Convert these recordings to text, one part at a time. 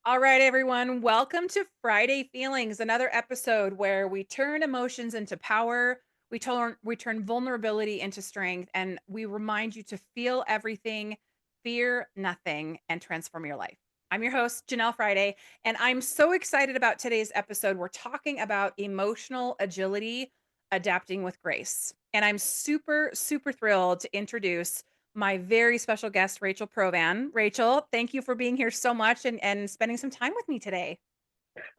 All right, everyone. Welcome to Friday Feelings, another episode where we turn emotions into power, we turn vulnerability into strength, and we remind you to feel everything, fear nothing, and transform your life. I'm your host, Janelle Friday, and I'm so excited about today's episode. We're talking about emotional agility, adapting with grace. And I'm super, super thrilled to introduce my very special guest, Rachel Provan. Rachel, thank you for being here so much and spending some time with me today.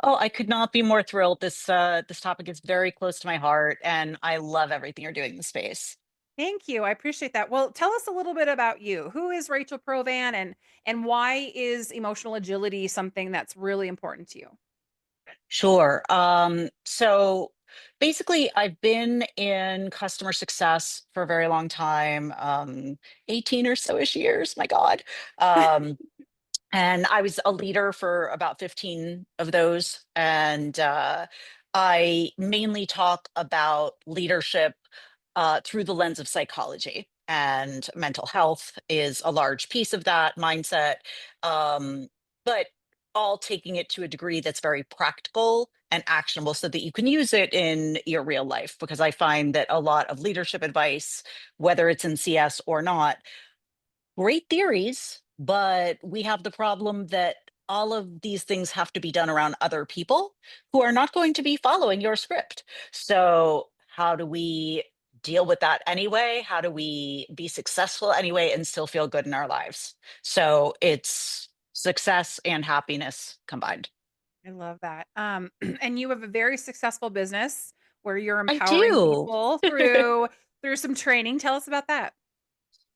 Oh, I could not be more thrilled. This topic is very close to my heart, and I love everything you're doing in the space. Thank you. I appreciate that. Well, tell us a little bit about you. Who is Rachel Provan and why is emotional agility something that's really important to you? Sure. So basically, I've been in customer success for a very long time, 18 or so-ish years, my God. Um, and I was a leader for about 15 of those. And I mainly talk about leadership through the lens of psychology. And mental health is a large piece of that mindset. Um, but all taking it to a degree that's very practical and actionable so that you can use it in your real life. Because I find that a lot of leadership advice, whether it's in CS or not, great theories, but we have the problem that all of these things have to be done around other people who are not going to be following your script. So, how do we deal with that anyway? How do we be successful anyway and still feel good in our lives? So, it's success and happiness combined. I love that. And you have a very successful business where you're I empowering do. people through some training. Tell us about that.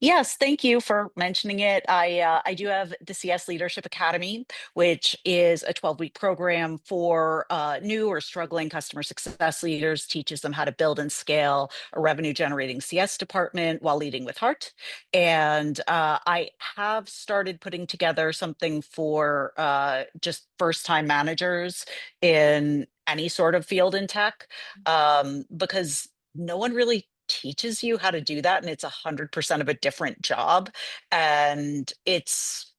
Yes, thank you for mentioning it. I do have the CS Leadership Academy, which is a 12-week program for new or struggling customer success leaders, teaches them how to build and scale a revenue generating CS department while leading with heart. And I have started putting together something for just first time managers in any sort of field in tech, because no one really teaches you how to do that, and it's 100% of a different job, and it's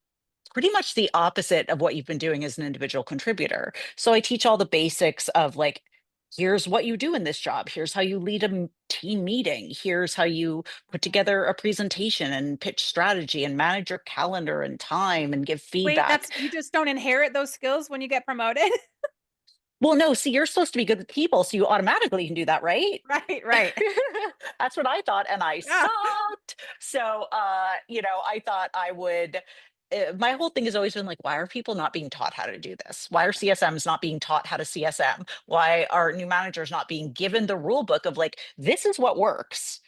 pretty much the opposite of what you've been doing as an individual contributor. So I teach all the basics of, like, here's what you do in this job, here's how you lead a team meeting, here's how you put together a presentation and pitch strategy and manage your calendar and time and give Wait, that's feedback. you just don't inherit those skills when you get promoted? Well, no, see, you're supposed to be good with people, so you automatically can do that, right? Right, right. That's what I thought, and I Yeah. sucked. So, I thought I would. My whole thing has always been like, why are people not being taught how to do this? Why are CSMs not being taught how to CSM? Why are new managers not being given the rule book of, like, this is what works?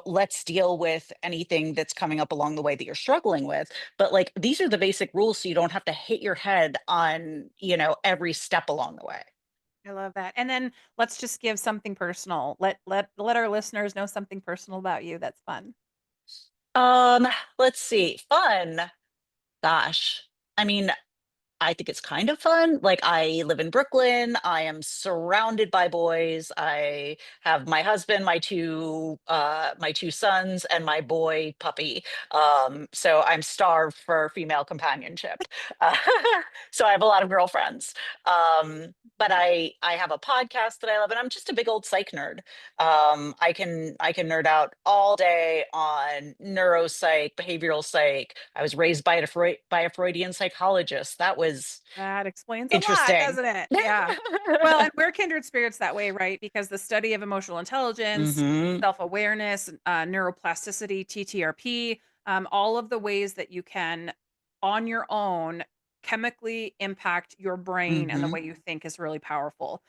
Let's deal with anything that's coming up along the way that you're struggling with. But, like, these are the basic rules so you don't have to hit your head on, every step along the way. I love that. And then let's just give something personal. Let our listeners know something personal about you that's fun. Um, let's see. Fun. Gosh. I mean, I think it's kind of fun. Like, I live in Brooklyn. I am surrounded by boys. I have my husband, my two sons, and my boy puppy. So I'm starved for female companionship. Uh, so I have a lot of girlfriends. But I have a podcast that I love, and I'm just a big old psych nerd. I can nerd out all day on neuropsych, behavioral psych. I was raised by a Freudian psychologist. That was That explains a lot, interesting. doesn't it? Yeah. Well, and we're kindred spirits that way, right? Because the study of emotional intelligence, Hmm. self-awareness, neuroplasticity, TTRP, all of the ways that you can, on your own, chemically impact your brain and the Hmm. way you think is really powerful.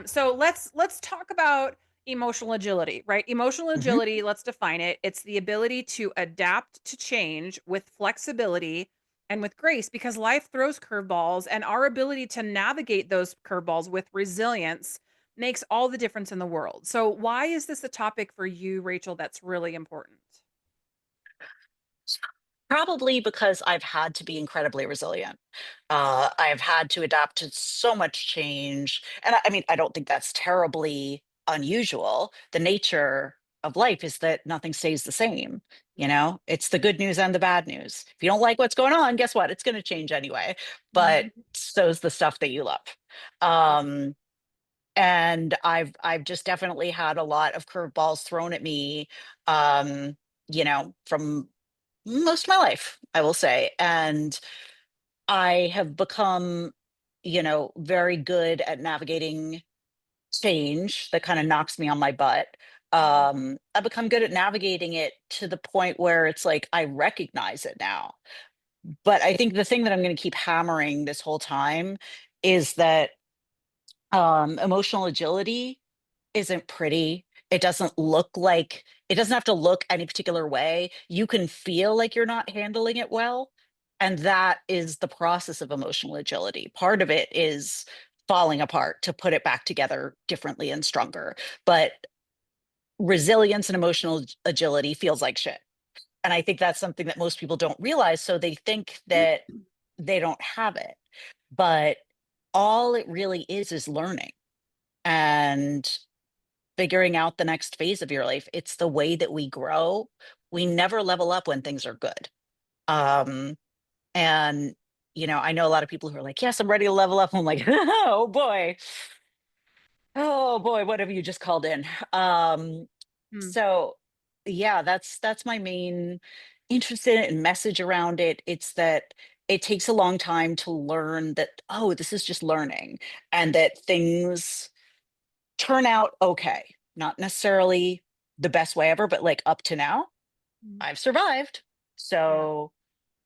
So let's talk about emotional agility, right? Emotional Hmm. agility, let's define it. It's the ability to adapt to change with flexibility and with grace because life throws curveballs and our ability to navigate those curveballs with resilience makes all the difference in the world. So why is this a topic for you, Rachel, that's really important? Probably because I've had to be incredibly resilient. I've had to adapt to so much change. And I mean, I don't think that's terribly unusual. The nature of life is that nothing stays the same. It's the good news and the bad news. If you don't like what's going on, guess what? It's going to change anyway. But Mhm. so's the stuff that you love. Yep. Um, and I've just definitely had a lot of curveballs thrown at me, from most of my life, I will say. And I have become, very good at navigating change that kind of knocks me on my butt. Mhm. I've become good at navigating it to the point where it's like I recognize it now. But I think the thing that I'm going to keep hammering this whole time is that emotional agility isn't pretty. It doesn't have to look any particular way. You can feel like you're not handling it well. And that is the process of emotional agility. Part of it is falling apart to put it back together differently and stronger. But resilience and emotional agility feels like shit. And I think that's something that most people don't realize. So they think that they don't have it. But all it really is learning and figuring out the next phase of your life. It's the way that we grow. We never level up when things are good. Um, and I know a lot of people who are like, yes, I'm ready to level up. I'm like, oh boy, what have you just called in? Um, Mm. so yeah, that's my main interest in it and message around it. It's that it takes a long time to learn that, oh, this is just learning, and that things turn out okay. Not necessarily the best way ever, but like up to now, Mm. I've survived. Yeah. So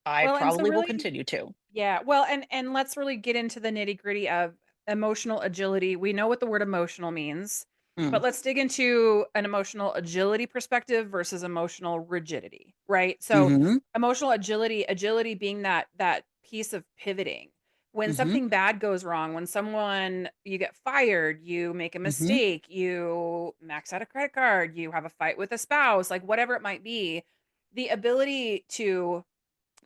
I Well, and so probably will really continue to. yeah, well, and let's really get into the nitty-gritty of emotional agility. We know what the word emotional means, Mm, but let's dig into an emotional agility perspective versus emotional rigidity, right? So, mm-hmm, emotional agility being that piece of pivoting. When mm-hmm, something bad goes wrong, when someone you get fired, you make a mm-hmm, mistake, you max out a credit card, you have a fight with a spouse, like whatever it might be, the ability to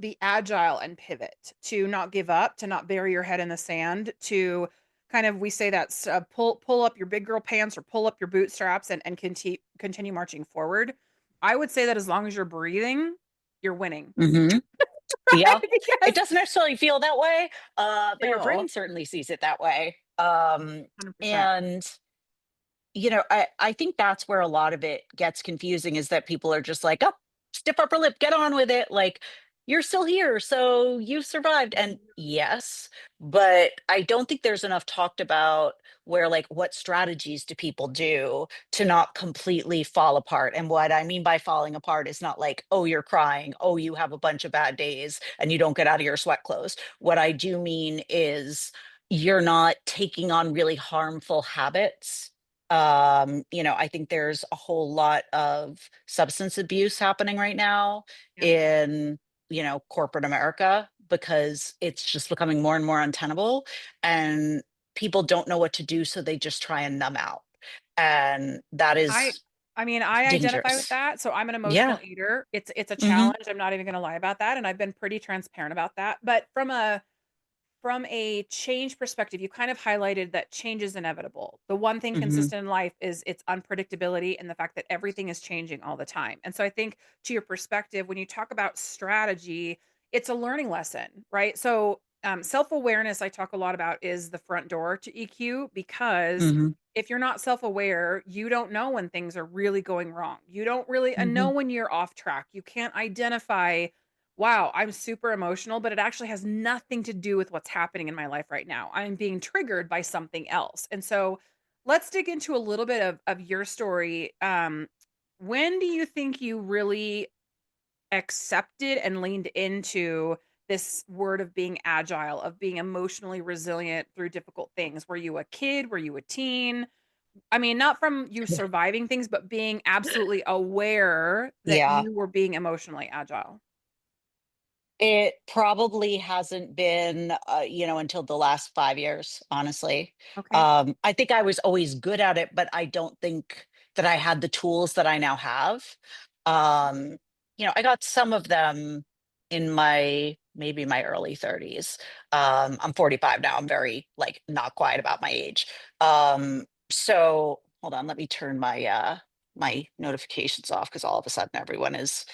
be agile and pivot, to not give up, to not bury your head in the sand, to kind of we say that pull up your big girl pants or pull up your bootstraps and continue marching forward. I would say that as long as you're breathing, you're winning, mm-hmm. right? Yeah. It Because doesn't necessarily feel that way, but your no, brain certainly sees it that way. 100%. And I think that's where a lot of it gets confusing, is that people are just like, oh, stiff upper lip, get on with it. Like, you're still here, so you've survived. And yes, but I don't think there's enough talked about where, like, what strategies do people do to not completely fall apart. And what I mean by falling apart is not like, oh, you're crying, oh, you have a bunch of bad days and you don't get out of your sweat clothes. What I do mean is you're not taking on really harmful habits. I think there's a whole lot of substance abuse happening right now Yeah. in, corporate America, because it's just becoming more and more untenable, and people don't know what to do, so they just try and numb out. And that I is I mean, I identify with dangerous. that. So I'm an Yeah. emotional eater. It's a Hmm. challenge. I'm not even going to lie about that, and I've been pretty transparent about that. But from a change perspective, you kind of highlighted that change is inevitable. The one thing Hmm. consistent in life is its unpredictability and the fact that everything is changing all the time. And so I think to your perspective, when you talk about strategy, it's a learning lesson, right? So self awareness, I talk a lot about, is the front door to EQ because Hmm. if you're not self aware, you don't know when things are really going wrong. You don't really know Hmm. when you're off track. You can't identify wow, I'm super emotional, but it actually has nothing to do with what's happening in my life right now. I'm being triggered by something else. And so let's dig into a little bit of your story. When do you think you really accepted and leaned into this word of being agile, of being emotionally resilient through difficult things? Were you a kid? Were you a teen? I mean, not from you surviving things, but being absolutely aware that Yeah. you were being emotionally agile. It probably hasn't been, until the last 5 years, honestly. Okay. I think I was always good at it, but I don't think that I had the tools that I now have. Um, I got some of them in maybe my early 30s. I'm 45 now. I'm very, like, not quiet about my age. So hold on, let me turn my notifications off, because all of a sudden everyone is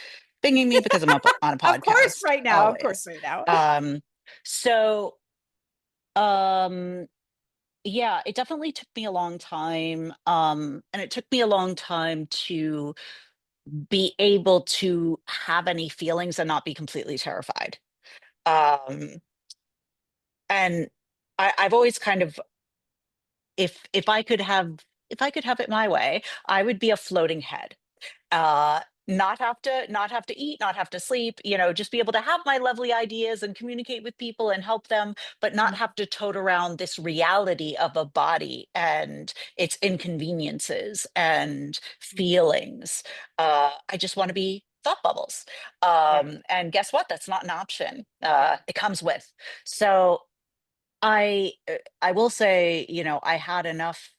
pinging me because I'm up on a Of course, podcast right now. Of course, always. right now. Um, so um, yeah, it definitely took me a long time. And it took me a long time to be able to have any feelings and not be completely terrified. Um, and I've always kind of, if I could have, if I could have it my way, I would be a floating head. Not have to eat, not have to sleep, just be able to have my lovely ideas and communicate with people and help them, but not Mhm. have to tote around this reality of a body and its inconveniences and feelings. I just want to be thought bubbles. Yeah. And guess what? That's not an option. Yeah. It comes with. So I will say, I had enough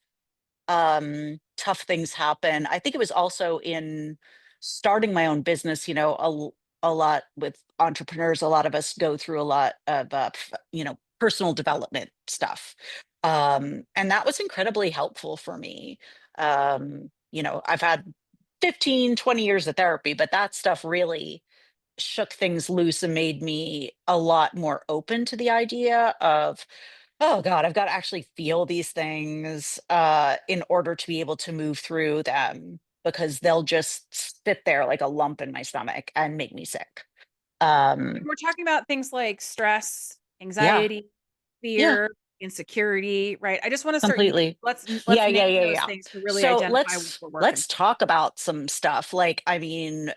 tough things happen. I think it was also in starting my own business, a lot with entrepreneurs, a lot of us go through a lot of personal development stuff. And that was incredibly helpful for me. I've had 15, 20 years of therapy, but that stuff really shook things loose and made me a lot more open to the idea of, oh God, I've got to actually feel these things in order to be able to move through them, because they'll just sit there like a lump in my stomach and make me sick. And Um, we're talking about things like stress, yeah, anxiety, yeah, fear, insecurity, right? I just want to start completely. let's Yeah, name yeah, yeah, those yeah. things to really So identify what let's we're working. let's talk about some stuff. Like, I mean,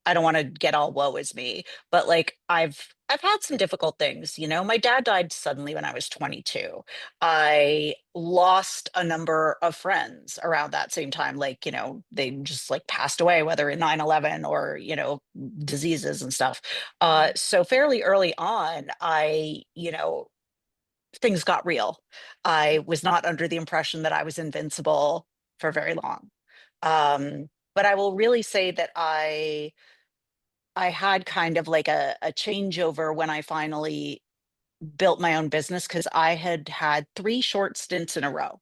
I don't want to get all woe is me, but like I've had some difficult things. My dad died suddenly when I was 22. I lost a number of friends around that same time. Like, they just like passed away, whether in 9/11 or, diseases and stuff. Mhm. So fairly early on, things got real. I was not under the impression that I was invincible for very long. But I will really say that I had kind of like a changeover when I finally built my own business, because I had had three short stints in a row,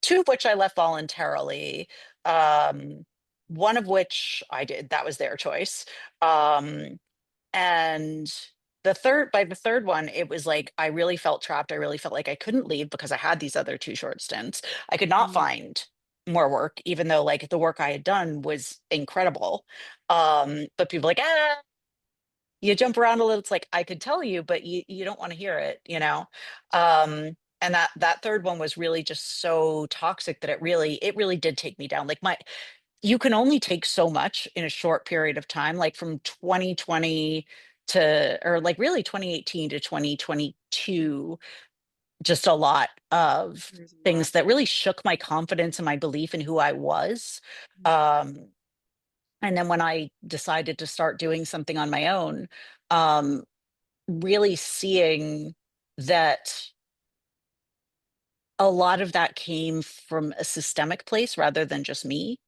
two of which I left voluntarily, um, one of which I did, that was their choice. Um, and by the third one, it was like I really felt trapped. I really felt like I couldn't leave because I had these other two short stints. I could not Mhm. find more work, even though like the work I had done was incredible. But people like, you jump around a little. It's like I could tell you, but you don't want to hear it. And that third one was really just so toxic that it really did take me down. Like, you can only take so much in a short period of time, like from 2020 to, or like really 2018 to 2022, just a lot of There's a lot. things that really shook my confidence and my belief in who I was. Mhm. Um, and then when I decided to start doing something on my own, um, really seeing that a lot of that came from a systemic place rather than just me.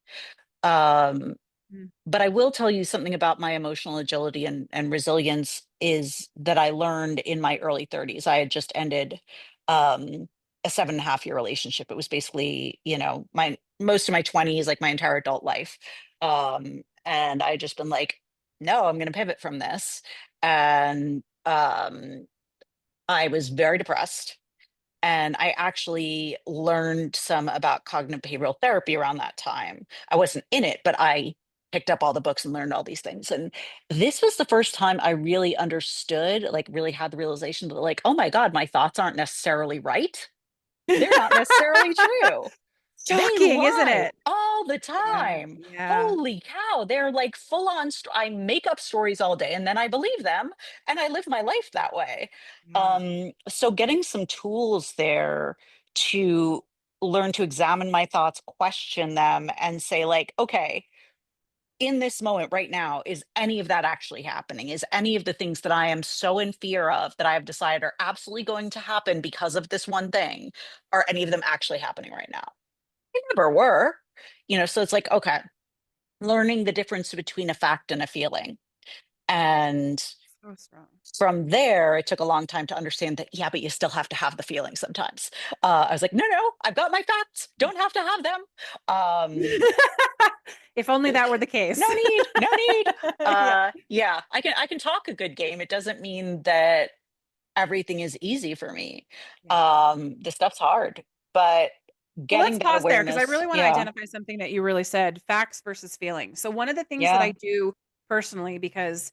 Um, Mhm. but I will tell you something about my emotional agility and resilience is that I learned in my early 30s. I had just ended um, a 7.5 year relationship. It was basically, my most of my 20s, like my entire adult life. And I had just been like, no, I'm going to pivot from this. And I was very depressed, and I actually learned some about cognitive behavioral therapy around that time. I wasn't in it, but I picked up all the books and learned all these things. And this was the first time I really understood, like, really had the realization that, like, oh my God, my thoughts aren't necessarily right. They're not necessarily true. They Shocking, isn't lie it? all the Yeah. time. Yeah. Holy cow. They're like full on. I make up stories all day and then I believe them and I live my life that way. Yeah. So getting some tools there to learn to examine my thoughts, question them, and say, like, okay, in this moment right now, is any of that actually happening? Is any of the things that I am so in fear of that I have decided are absolutely going to happen because of this one thing, are any of them actually happening right now? They never were. So it's like, okay, learning the difference between a fact and a feeling. And So strong. from there, it took a long time to understand that, yeah, but you still have to have the feeling sometimes. I was like, no, no, I've got my facts. Don't have to have them. Um, If only that were the case. No need, no need. Yeah. Yeah, I can talk a good game. It doesn't mean that everything is easy for me. Yeah. This stuff's hard, but Well, let's getting that pause there because I awareness, really want to yeah, identify something that you really said, facts versus feelings. So one of the things that I yeah, do personally, because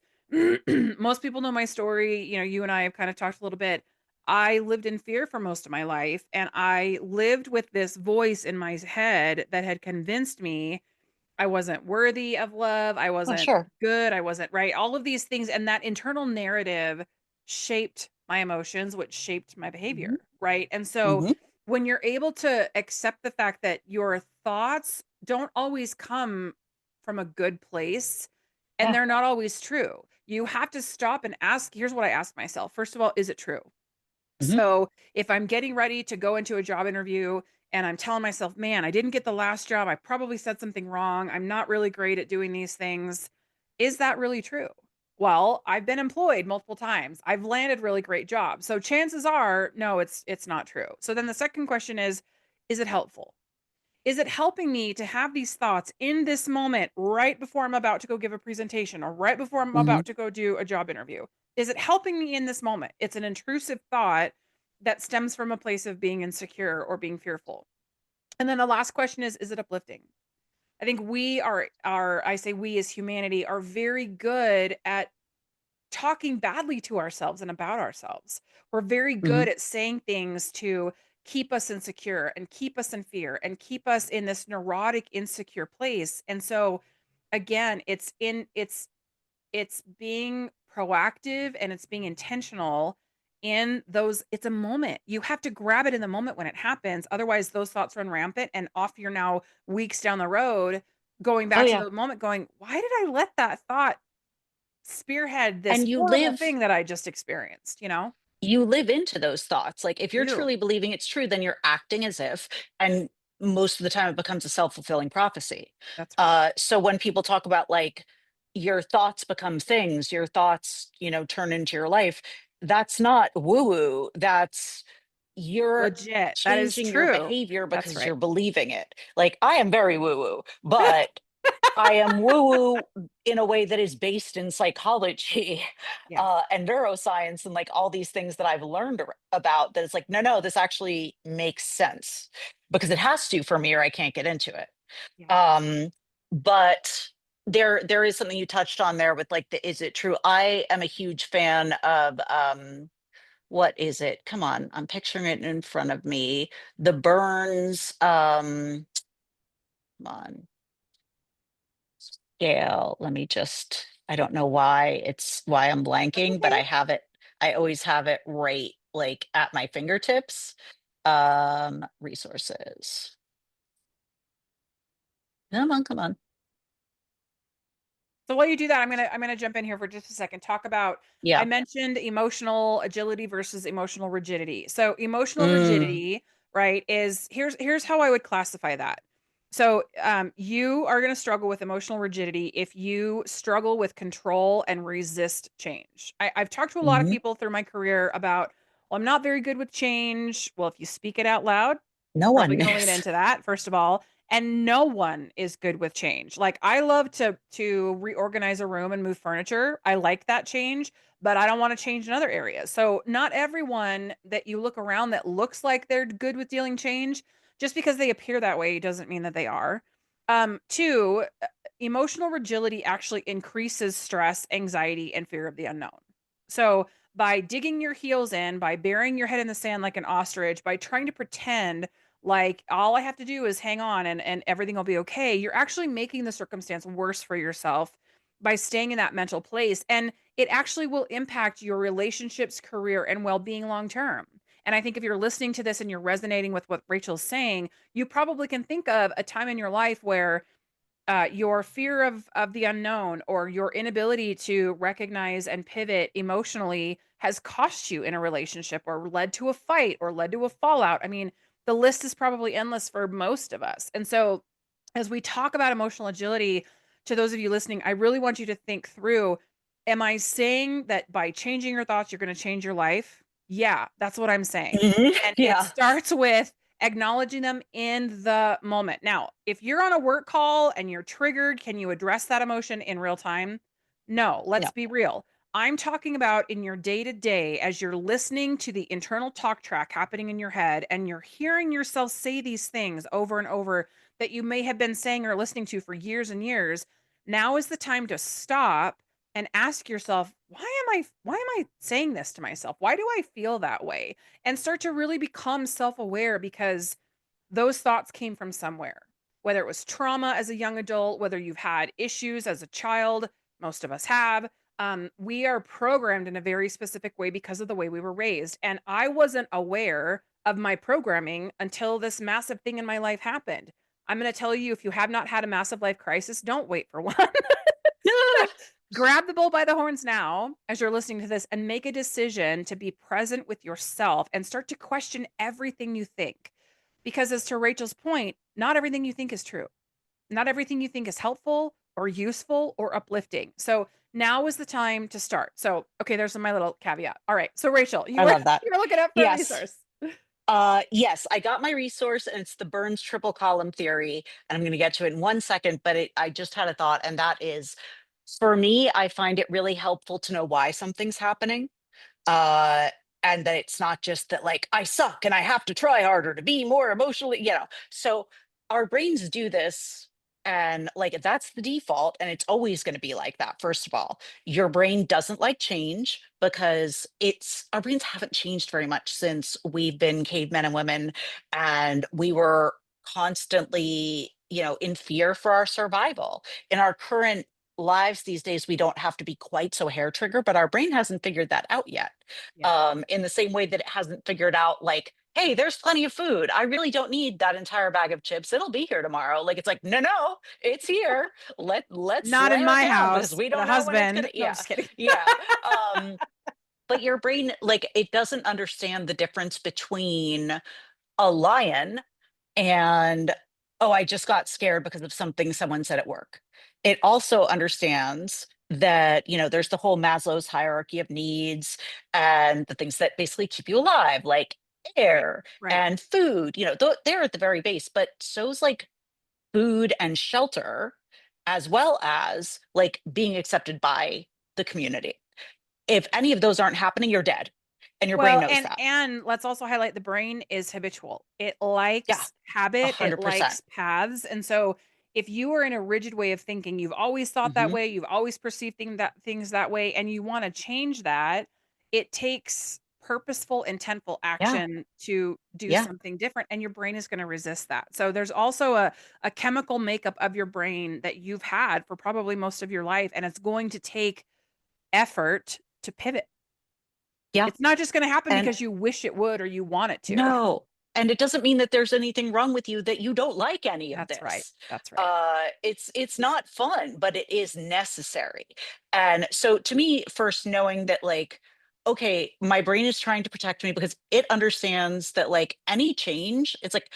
most people know my story, you and I have kind of talked a little bit. I lived in fear for most of my life, and I lived with this voice in my head that had convinced me I wasn't worthy of love, I oh, wasn't sure. good, I wasn't right, all of these things, and that internal narrative shaped my emotions, which shaped my Hmm. behavior, right? And so Hmm. when you're able to accept the fact that your thoughts don't always come from a good place and Yeah. they're not always true, you have to stop and ask. Here's what I ask myself. First of all, is it true? Hmm. So if I'm getting ready to go into a job interview and I'm telling myself, man, I didn't get the last job, I probably said something wrong, I'm not really great at doing these things. Is that really true? Well, I've been employed multiple times. I've landed really great jobs. So chances are, no, it's not true. So then the second question is it helpful? Is it helping me to have these thoughts in this moment right before I'm about to go give a presentation or right before I'm Hmm. about to go do a job interview? Is it helping me in this moment? It's an intrusive thought that stems from a place of being insecure or being fearful. And then the last question is it uplifting? I think we are I say we as humanity are very good at talking badly to ourselves and about ourselves. We're very Hmm. good at saying things to keep us insecure and keep us in fear and keep us in this neurotic insecure place. And so again, it's being proactive and it's being intentional in those. It's a moment. You have to grab it in the moment when it happens. Otherwise those thoughts run rampant and off you're now weeks down the road going Oh, back to yeah. the moment going, why did I let that thought spearhead this And horrible thing that I just experienced, you know? you live into those thoughts. Like if you're You. truly believing it's true, then you're acting as if, and most of the time it becomes a self-fulfilling prophecy. That's right. So when people talk about like your thoughts become things, your thoughts, turn into your life, that's not woo-woo. That's you're Legit. That is changing your true. behavior That's because right. you're believing it. Like I am very woo-woo, but I am woo-woo in a way that is based in psychology Yeah. and neuroscience and like all these things that I've learned about that it's like, no, no, this actually makes sense because it has to for me or I can't get into it. Yeah. Um, but there is something you touched on there with like the is it true? I am a huge fan of what is it? Come on, I'm picturing it in front of me. The Burns come on scale. Let me just, I don't know why why I'm That's blanking, but okay. I have it, I always have it right like at my fingertips. Resources. Come on, come on. So while you do that, I'm gonna jump in here for just a second. Talk about I Yeah. mentioned emotional agility versus emotional rigidity. So emotional Mm, rigidity, right, is here's how I would classify that. So you are gonna struggle with emotional rigidity if you struggle with control and resist change. I've talked to a lot of mhm. people through my career about, well, I'm not very good with change. Well, if you speak it out loud, No probably one gonna lean is. into that, first of all. And no one is good with change. Like I love to reorganize a room and move furniture. I like that change, but I don't want to change in other areas. So not everyone that you look around that looks like they're good with dealing change, just because they appear that way doesn't mean that they are. Two, emotional rigidity actually increases stress, anxiety, and fear of the unknown. So by digging your heels in, by burying your head in the sand like an ostrich, by trying to pretend like all I have to do is hang on and everything will be okay, you're actually making the circumstance worse for yourself by staying in that mental place. And it actually will impact your relationships, career, and well-being long term. And I think if you're listening to this and you're resonating with what Rachel's saying, you probably can think of a time in your life where your fear of the unknown or your inability to recognize and pivot emotionally has cost you in a relationship or led to a fight or led to a fallout. I mean, the list is probably endless for most of us. And so, as we talk about emotional agility, to those of you listening, I really want you to think through, am I saying that by changing your thoughts, you're going to change your life? Yeah, that's what I'm saying. Mhm. And it Yeah. starts with acknowledging them in the moment. Now, if you're on a work call and you're triggered, can you address that emotion in real time? No, let's No. be real. I'm talking about in your day to day as you're listening to the internal talk track happening in your head and you're hearing yourself say these things over and over that you may have been saying or listening to for years and years. Now is the time to stop and ask yourself, why am I saying this to myself? Why do I feel that way? And start to really become self-aware because those thoughts came from somewhere. Whether it was trauma as a young adult, whether you've had issues as a child, most of us have. We are programmed in a very specific way because of the way we were raised. And I wasn't aware of my programming until this massive thing in my life happened. I'm going to tell you, if you have not had a massive life crisis, don't wait for one. Grab the bull by the horns now as you're listening to this and make a decision to be present with yourself and start to question everything you think. Because, as to Rachel's point, not everything you think is true. Not everything you think is helpful or useful or uplifting. So now is the time to start. So, okay, there's my little caveat. All right. So, Rachel, you I were love that. you were looking up for a Yes. resource. Yes, I got my resource, and it's the Burns triple column theory. And I'm going to get to it in 1 second, but I just had a thought, and that is, for me, I find it really helpful to know why something's happening. uh and that it's not just that, like, I suck and I have to try harder to be more emotionally, so our brains do this, and like that's the default, and it's always going to be like that. First of all, your brain doesn't like change because it's our brains haven't changed very much since we've been cavemen and women, and we were constantly, in fear for our survival. In our current lives these days, we don't have to be quite so hair trigger, but our brain hasn't figured that out yet. Yeah. In the same way that it hasn't figured out, like, hey, there's plenty of food. I really don't need that entire bag of chips. It'll be here tomorrow. Like, it's like, no, no, it's here. Let's Not in lay her my down because house we with a don't know when it's husband. gonna. No, I'm Yeah, just kidding. yeah. Um, but your brain, like, it doesn't understand the difference between a lion and, oh, I just got scared because of something someone said at work. It also understands that, there's the whole Maslow's hierarchy of needs, and the things that basically keep you alive, like Right. air Right. and food, they're at the very base, but so's like food and shelter, as well as like being accepted by the community. If any of those aren't happening, you're dead. And your brain Well, knows and that. and let's also highlight the brain is habitual. It Yeah, likes a habit, it hundred percent. likes paths. And so if you are in a rigid way of thinking, you've always thought that Hmm. way, you've always perceived things that way, and you want to change that, it takes purposeful, intentful Yeah, action to do yeah, something different, and your brain is going to resist that. So there's also a chemical makeup of your brain that you've had for probably most of your life, and it's going to take effort to pivot. yeah. It's not just gonna happen And because you wish it would or you want it to. no. And it doesn't mean that there's anything wrong with you that you don't like any of That's right. this. That's right. It's not fun, but it is necessary. And so to me, first knowing that, like, okay, my brain is trying to protect me because it understands that, like, any change, it's like,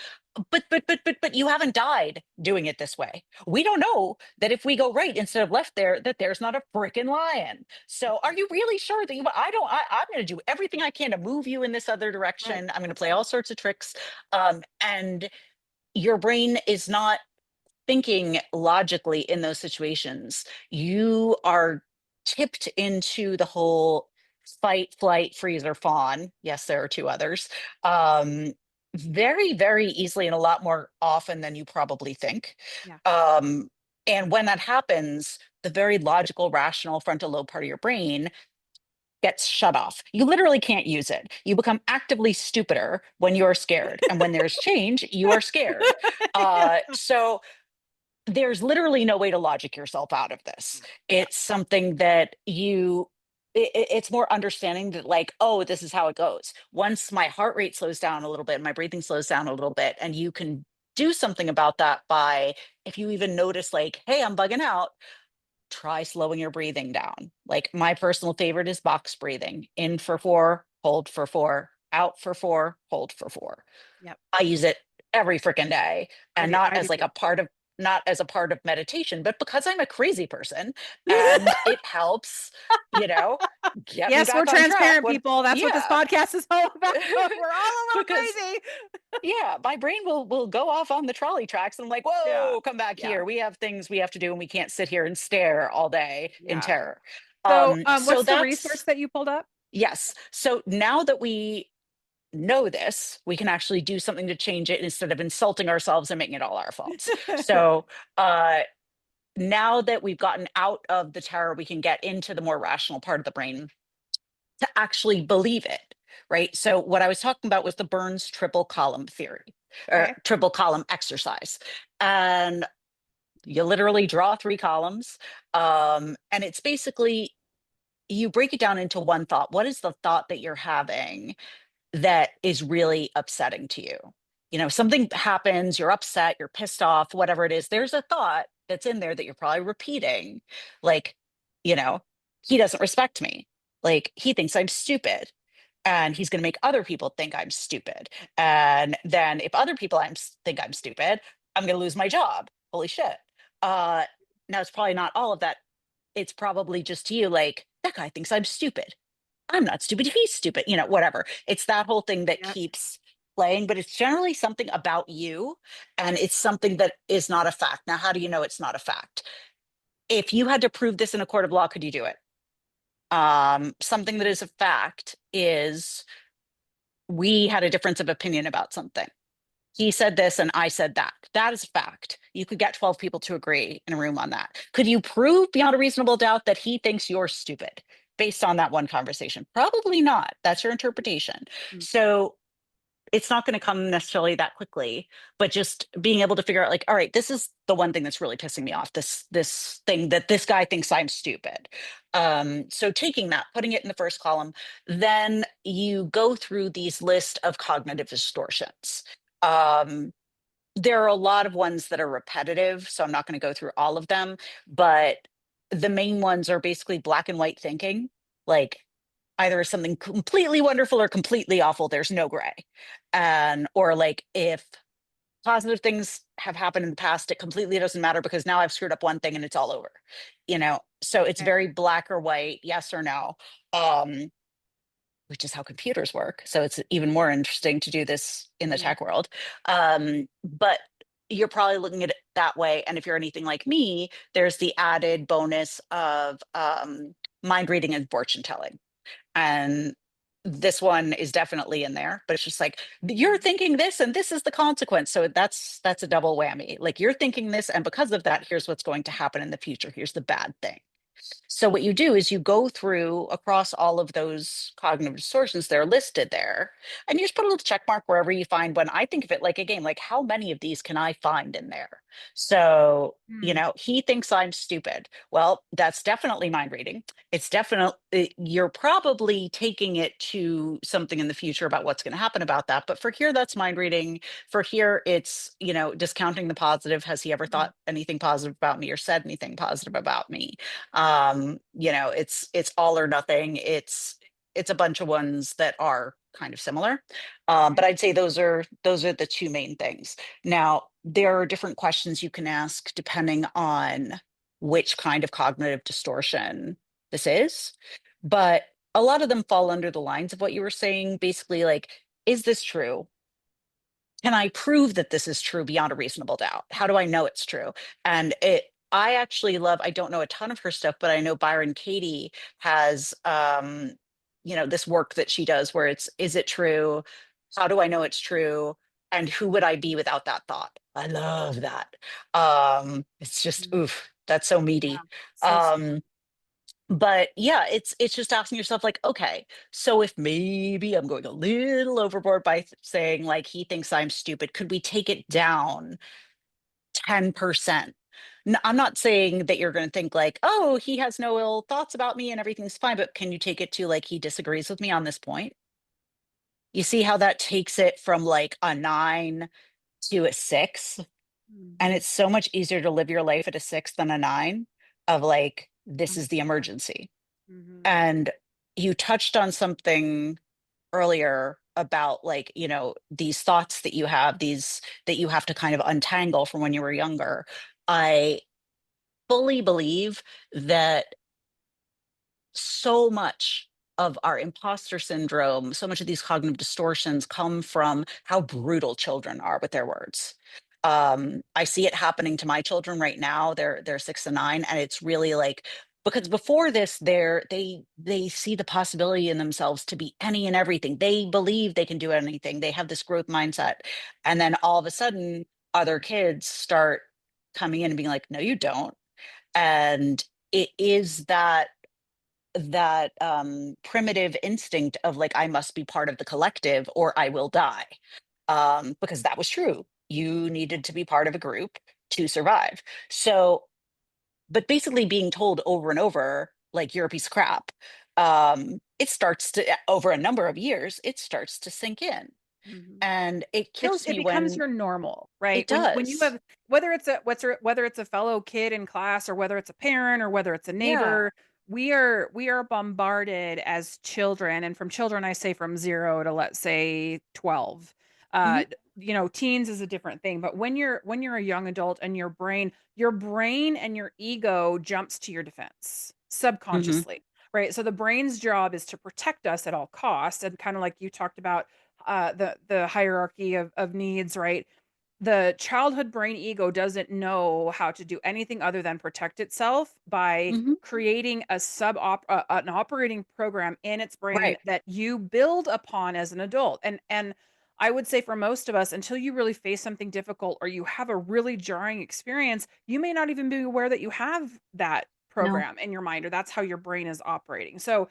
but you haven't died doing it this way. We don't know that if we go right instead of left there, that there's not a freaking lion. So are Right. you really sure that I don't, I'm going to do everything I can to move you in this other Right. direction. I'm going to That's play right. all sorts of tricks. And your brain is not thinking logically in those situations. You are tipped into the whole fight, flight, freeze, or fawn. Yes, there are two others. Um, very, very easily, and a lot more often than you probably think. Yeah. Um, and when that happens, the very logical, rational frontal lobe part of your brain gets shut off. You literally can't use it. You become actively stupider when you're scared. And when there's change, you are scared. Yeah. So there's literally no way to logic yourself out of this. Yeah. It's something that it's more understanding that, like, oh, this is how it goes. Once my heart rate slows down a little bit, my breathing slows down a little bit, and you can do something about that by, if you even notice, like, hey, I'm bugging out, try slowing your breathing down. Like, my personal favorite is box breathing: in for 4, hold for 4, out for 4, hold for 4. Yep. I use it every freaking day, I and do. not I do as like too. a part of. not as a part of meditation, but because I'm a crazy person and it helps, you know, get me Yes, we're back on track transparent when, people. That's what this yeah. podcast is all about. We're all a little Because crazy. yeah, my brain will go off on the trolley tracks and I'm like, Yeah. whoa, come back Yeah. here. We have things we have to do and we can't sit here and stare all day in Yeah. terror. So, So what's the resource that's that you pulled up? yes. So now that we know this, we can actually do something to change it instead of insulting ourselves and making it all our faults. So uh now that we've gotten out of the terror, we can get into the more rational part of the brain to actually believe it, right? So what I was talking about was the Burns triple column theory or Okay. triple column exercise. And you literally draw three columns. And it's basically you break it down into one thought. What is the thought that you're having that is really upsetting to you? Something happens, you're upset, you're pissed off, whatever it is. There's a thought that's in there that you're probably repeating, like, you know, he doesn't respect me. Like, he thinks I'm stupid and he's going to make other people think I'm stupid. And then if other people think I'm stupid, I'm going to lose my job. Holy shit. Uh, Now, it's probably not all of that. It's probably just you, like, that guy thinks I'm stupid. I'm not stupid. He's stupid, whatever. It's that whole thing that Yep. keeps playing, but it's generally something about you and it's something that is not a fact. Now, how do you know it's not a fact? If you had to prove this in a court of law, could you do it? Something that is a fact is we had a difference of opinion about something. He said this and I said that. That is a fact. You could get 12 people to agree in a room on that. Could you prove beyond a reasonable doubt that he thinks you're stupid based on that one conversation? Probably not. That's your interpretation. Mm. So it's not going to come necessarily that quickly, but just being able to figure out like, all right, this is the one thing that's really pissing me off. This thing that this guy thinks I'm stupid. So taking that, putting it in the first column, then you go through these list of cognitive distortions. Um, there are a lot of ones that are repetitive, so I'm not going to go through all of them, but the main ones are basically black and white thinking, like either something completely wonderful or completely awful, there's no gray. And or like if positive things have happened in the past, it completely doesn't matter because now I've screwed up one thing and it's all over. So it's Okay. very black or white, yes or no. Um, which is how computers work. So it's even more interesting to do this in the Yeah. tech world. But you're probably looking at it that way. And if you're anything like me, there's the added bonus of mind reading and fortune telling. And this one is definitely in there, but it's just like you're Mhm. thinking this and this is the consequence. So that's a double whammy. Like you're thinking this, and because of that, here's what's going to happen in the future. Here's the bad thing. So what you do is you go through across all of those cognitive distortions, they're listed there, and you just put a little check mark wherever you find one. I think of it like a game, like how many of these can I find in there? So, Mm. he thinks I'm stupid. Well, that's definitely mind reading. It's definitely, you're probably taking it to something in the future about what's going to happen about that. But for here, that's mind reading. For here, it's, discounting the positive. Has he ever Mm. thought anything positive about me or said anything positive about me? It's all or nothing. It's a bunch of ones that are kind of similar. But Okay. I'd say those are the two main things. Now there are different questions you can ask depending on which kind of cognitive distortion this is, but a lot of them fall under the lines of what you were saying, basically like, is this true? Can I prove that this is true beyond a reasonable doubt? How do I know it's true? And I actually love, I don't know a ton of her stuff, but I know Byron Katie has, this work that she does where it's, is it true? How do I know it's true? And who would I be without that thought? I love that. It's just, Mm. oof, that's so Yeah. meaty. So smart. Um, but yeah, it's just asking yourself like, okay, so if maybe I'm going a little overboard by saying like he thinks I'm stupid, could we take it down 10%? I'm not saying that you're going to think like, oh, he has no ill thoughts about me and everything's fine, but can you take it to like he disagrees with me on this point? You see how that takes it from like a 9 to a 6? And Mhm. it's so much easier to live your life at a 6 than a 9 of like, this is the 100%. emergency. Mhm. And you touched on something earlier about like, these thoughts that you have, these that you have to kind of untangle from when you were younger. I fully believe that so much of our imposter syndrome, so much of these cognitive distortions come from how brutal children are with their words. I see it happening to my children right now. They're 6 and 9, and it's really like, because before this, they see the possibility in themselves to be any and everything. They believe they can do anything. They have this growth mindset, and then all of a sudden, other kids start coming in and being like, "No, you don't." And it is that primitive instinct of like, I must be part of the collective or I will die. Because that was true. You needed to be part of a group to survive. So, but basically being told over and over like you're a piece of crap, it starts to, over a number of years, it starts to sink in. Mhm. And it kills It me becomes when your normal, right? it When you does. have whether it's a fellow kid in class or whether it's a parent or whether it's a Yeah. neighbor, we are bombarded as children, and from children I say from 0 to, let's say, 12. Hmm. Teens is a different thing, but when you're a young adult and your brain and your ego jumps to your defense Hmm. subconsciously, right? So the brain's job is to protect us at all costs, and kind of like you talked about, the hierarchy of needs, right? The childhood brain ego doesn't know how to do anything other than protect itself by Hmm. creating an operating program in its brain Right. that you build upon as an adult. And I would say for most of us, until you really face something difficult or you have a really jarring experience, you may not even be aware that you have that No. program in your mind, or that's how your brain is operating. So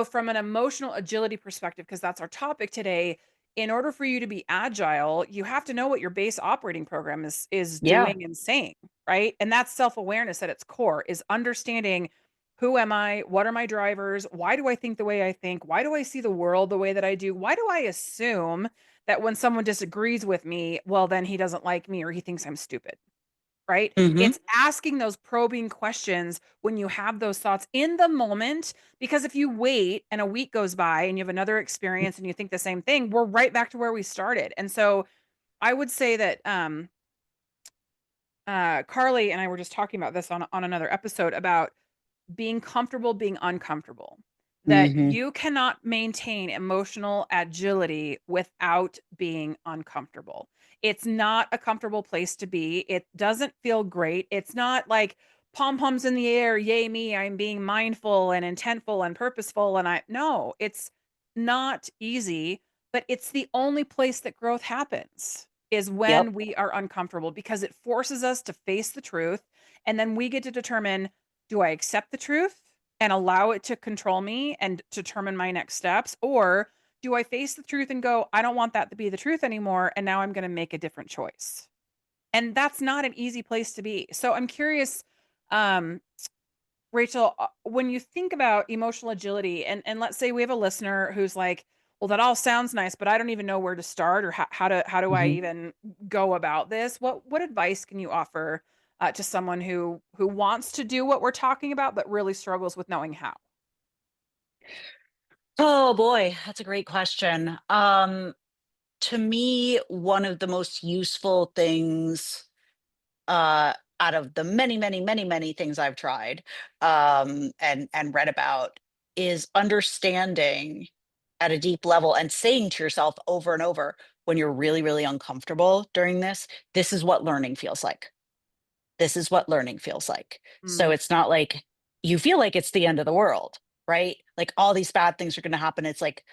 from an emotional agility perspective, because that's our topic today, in order for you to be agile, you have to know what your base operating program is Yeah. doing and saying, right? And that's self-awareness at its core, is understanding, who am I? What are my drivers? Why do I think the way I think? Why do I see the world the way that I do? Why do I assume that when someone disagrees with me, well, then he doesn't like me or he thinks I'm stupid? Right? Hmm. It's asking those probing questions when you have those thoughts in the moment, because if you wait and a week goes by and you have another experience and you think the same thing, we're right back to where we started. And so I would say that Carly and I were just talking about this on another episode about being comfortable being uncomfortable. That Hmm. you cannot maintain emotional agility without being uncomfortable. It's not a comfortable place to be. It doesn't feel great. It's not like pom poms in the air, yay me, I'm being mindful and intentful and purposeful. And no, it's not easy, but it's the only place that growth happens, is Yep. when we are uncomfortable, because it forces us to face the truth. And then we get to determine, do I accept the truth and allow it to control me and determine my next steps? Or do I face the truth and go, I don't want that to be the truth anymore, and now I'm going to make a different choice? And that's not an easy place to be. So I'm curious, um, Rachel, when you think about emotional agility, and let's say we have a listener who's like, well, that all sounds nice, but I don't even know where to start, or how do I Hmm. even go about this? What advice can you offer to someone who wants to do what we're talking about, but really struggles with knowing how? Oh boy, that's a great question. To me, one of the most useful things, out of the many, many, many, many things I've tried, and read about, is understanding at a deep level and saying to yourself over and over, when you're really, really uncomfortable during this is what learning feels like. This is what learning feels like. So Mm, it's not like you feel like it's the end of the world, right? Like all these bad things are going to happen. It's like,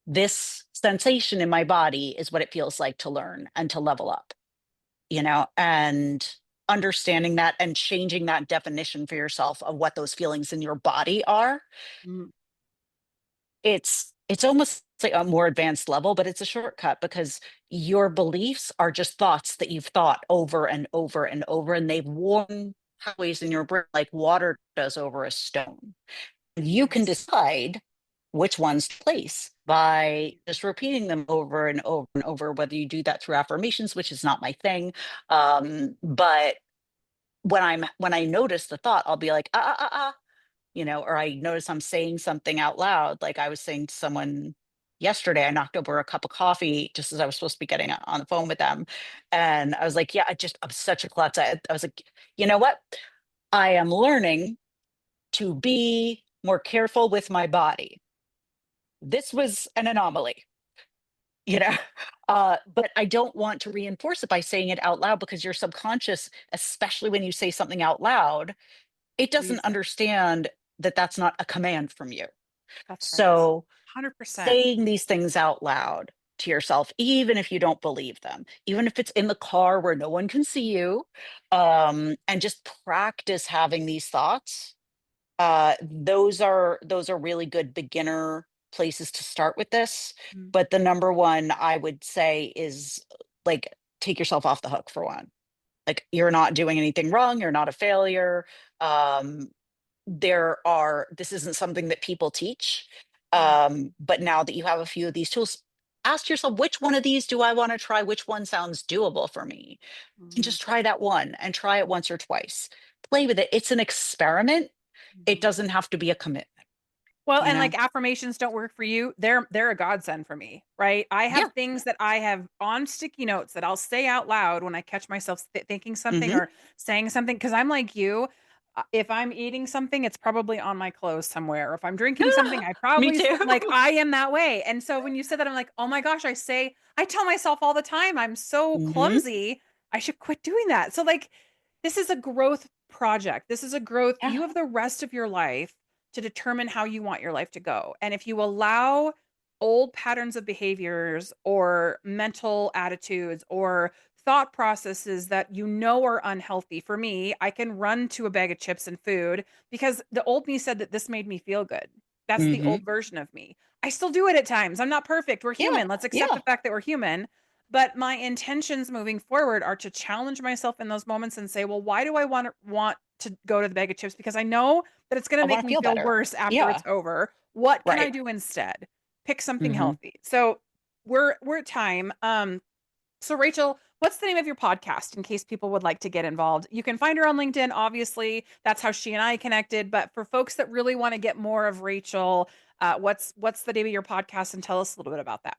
this sensation in my body is what it feels like to learn and to level up, and understanding that and changing that definition for yourself of what those feelings in your body are. mm, It's almost like a more advanced level, but it's a shortcut because your beliefs are just thoughts that you've thought over and over and over, and they've worn highways in your brain like water does over a stone. You can yes. decide which ones to place by just repeating them over and over and over, whether you do that through affirmations, which is not my thing. But when I notice the thought, I'll be like, ah, ah, ah, ah, or I notice I'm saying something out loud. Like I was saying to someone yesterday I knocked over a cup of coffee just as I was supposed to be getting on the phone with them. And I was like, yeah, I'm such a klutz. I was like, you know what? I am learning to be more careful with my body. This was an anomaly, you know? But I don't want to reinforce it by saying it out loud because your subconscious, especially when you say something out loud, it doesn't Reason. understand that that's not a command from you. That's right. So 100%. saying these things out loud to yourself, even if you don't believe them, even if it's in the car where no one can see you, and just practice having these thoughts. Those are really good beginner places to start with this. Mm, But the number one I would say is like take yourself off the hook for one. Like you're not doing anything wrong. You're not a failure. Um, this isn't something that people teach. mm, But now that you have a few of these tools, ask yourself which one of these do I want to try? Which one sounds doable for me? And mhm, just try that one and try it once or twice. Play with it. It's an experiment. It mhm. doesn't have to be a commitment, Well, you and know? like affirmations don't work for you, they're a godsend for me, right? I have Yeah. things that I have on sticky notes that I'll say out loud when I catch myself thinking something Hmm. or saying something because I'm like you. If I'm eating something, it's probably on my clothes somewhere. If I'm drinking something, I Me probably too. like I am that way. And so when you said that, I'm like, oh my gosh, I tell myself all the time, I'm so Hmm. clumsy. I should quit doing that. So like this is a growth project. This is a growth. Yeah. You have the rest of your life to determine how you want your life to go. And if you allow old patterns of behaviors or mental attitudes or thought processes that you know are unhealthy, for me, I can run to a bag of chips and food because the old me said that this made me feel good. That's the Hmm. old version of me. I still do it at times. I'm not perfect. We're Yeah. human. Let's accept the Yeah. fact that we're human. But my intentions moving forward are to challenge myself in those moments and say, well, why do I want to go to the bag of chips? Because I know that it's going to I make want to me feel feel better. worse after Yeah. it's over. What can I Right. do instead? Pick something Hmm. healthy. So we're at time. So Rachel, what's the name of your podcast in case people would like to get involved? You can find her on LinkedIn, obviously. That's how she and I connected. But for folks that really want to get more of Rachel, what's the name of your podcast and tell us a little bit about that.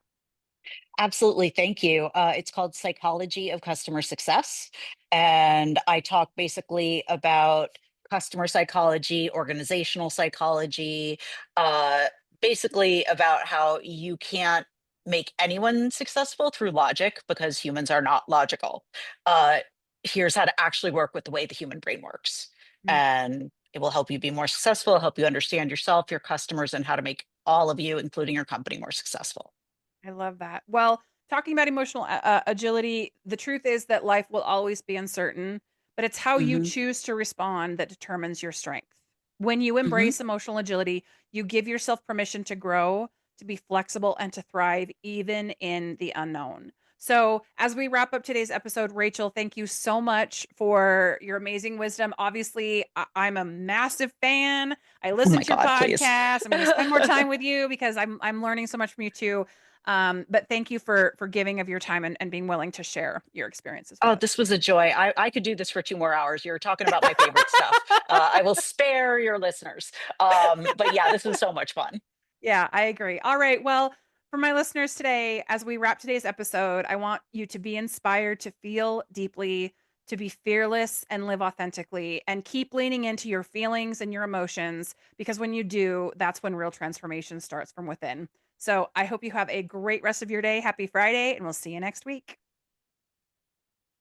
Absolutely. Thank you. It's called Psychology of Customer Success. And I talk basically about customer psychology, organizational psychology, uh, basically about how you can't make anyone successful through logic because humans are not logical. Uh, Here's how to actually work with the way the human brain works. Mm. And it will help you be more successful, help you understand yourself, your customers, and how to make all of you, including your company, more successful. I love that. Well, talking about emotional agility, the truth is that life will always be uncertain, but it's how you Hmm. choose to respond that determines your strength. When you Hmm. embrace emotional agility, you give yourself permission to grow, to be flexible, and to thrive even in the unknown. So, as we wrap up today's episode, Rachel, thank you so much for your amazing wisdom. Obviously, I'm a massive fan. I Oh listen my to your God, please. podcast. I'm going to spend more time with you because I'm learning so much from you too. But thank you for giving of your time and being willing to share your experiences with Oh, us. this was a joy. I could do this for 2 more hours. You're talking about my favorite stuff. I will spare your listeners. But yeah, this was so much fun. Yeah, I agree. All right. Well, for my listeners today, as we wrap today's episode, I want you to be inspired to feel deeply, to be fearless and live authentically, and keep leaning into your feelings and your emotions because when you do, that's when real transformation starts from within. So I hope you have a great rest of your day. Happy Friday, and we'll see you next week.